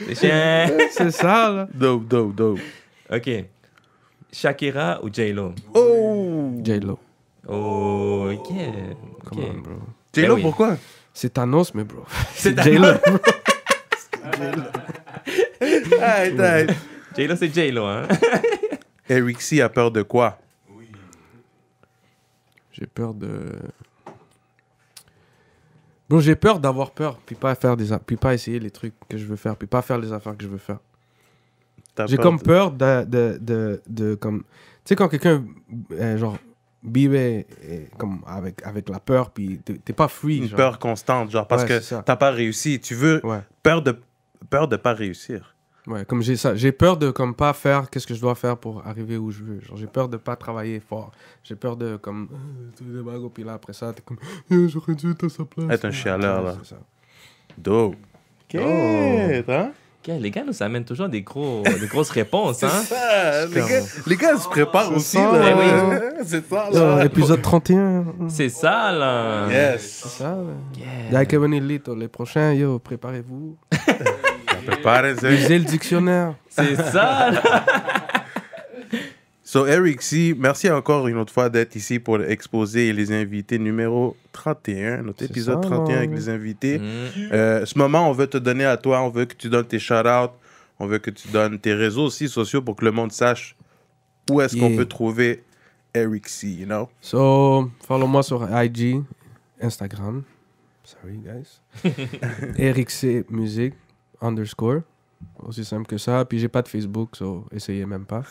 C'est chiant. C'est ça, là. Dope, dope, dope. OK. Shakira ou J-Lo? Oh! J-Lo. Oh, yeah. Come OK. on, bro. J-Lo, Ben oui. pourquoi? C'est Thanos, mais bro. C'est J-Lo, bro. Aïe, aïe. J-Lo, c'est J-Lo, hein? Eric C. a peur de quoi? J'ai peur de... Bro, j'ai peur d'avoir peur, puis pas faire puis pas essayer les trucs que je veux faire, puis pas faire les affaires que je veux faire. T'as J'ai comme peur de comme... Tu sais, quand quelqu'un, genre, vive comme avec la peur, puis t'es pas free, Une genre. peur constante, genre, parce Ouais, que c'est ça. t'as pas réussi. Tu veux Ouais, peur de pas réussir. ouais, comme j'ai ça. J'ai peur de comme pas faire qu'est-ce que je dois faire pour arriver où je veux. Genre, j'ai peur de pas travailler fort. J'ai peur de comme... tu des bagues, puis là, après ça, t'es comme... j'aurais dû être à sa place. Être un chialeur, là. C'est ça. Dope. Ok, hein? OK, les gars nous amènent toujours des grosses réponses, hein? Ça, les gars se préparent C'est aussi, ça, là. ouais. C'est ça, là. Épisode 31. C'est ça, là. Yes. C'est ça, là. Yeah. Y'a Kevin Lito, les prochains, yo, préparez-vous. Préparez-vous. Lisez le dictionnaire. C'est ça, là. So, Eric C., merci encore une autre fois d'être ici pour exposer les invités numéro 31, notre C'est épisode ça, 31 avec là. les invités. Mm. Ce moment, on veut te donner à toi, on veut que tu donnes tes shout-outs, on veut que tu donnes tes réseaux aussi sociaux pour que le monde sache où est-ce qu'on Yeah. peut trouver Eric C., you know? So, follow-moi sur IG, Instagram. Sorry, guys. Eric C. Music, _ Aussi simple que ça. Puis j'ai pas de Facebook, so essayez même pas.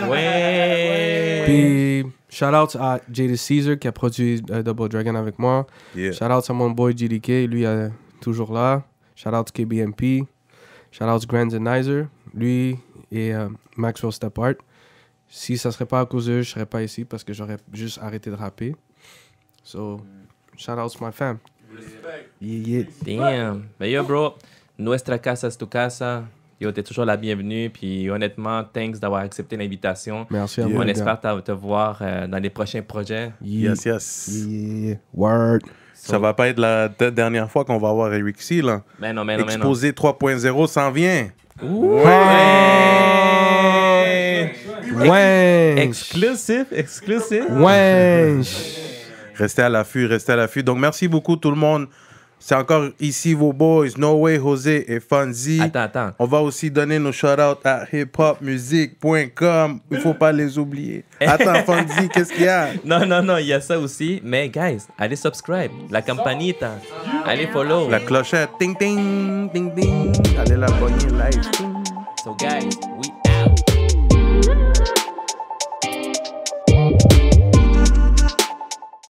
Ouais. Puis shout-out à Jada Caesar qui a produit Double Dragon avec moi. Yeah. Shout-out à mon boy GDK, lui est toujours là. Shout-out KBMP. Shout-out Grand Zenizer, lui et Maxwell Stepart. Si ça serait pas à cause d'eux, je serais pas ici parce que j'aurais juste arrêté de rapper. So, shout-out to my fam. Yeah, yeah. Damn. Ben yo, bro, nuestra casa es tu casa. Yo, t'es toujours la bienvenue. Puis honnêtement, thanks d'avoir accepté l'invitation. Merci à Yeah. vous. On les gars. espère te voir dans les prochains projets. Yeah. Yes, yes. Yeah. Word. Ça va pas être la dernière fois qu'on va voir Eric C., là. Mais non. Exposé 3.0 s'en vient. Ouais. Exclusive. Ouais. Restez à l'affût. Donc, merci beaucoup tout le monde. C'est encore ici vos boys, No Way, José et Fonzie. Attends. On va aussi donner nos shout-outs à hiphopmusic.com. Il faut pas les oublier. Attends, Fonzie, qu'est-ce qu'il y a? Non, il y a ça aussi. Mais guys, allez subscribe. La campanita. Allez follow. La clochette. Ting, ting, ting, ting. Allez la pogner live. So guys, we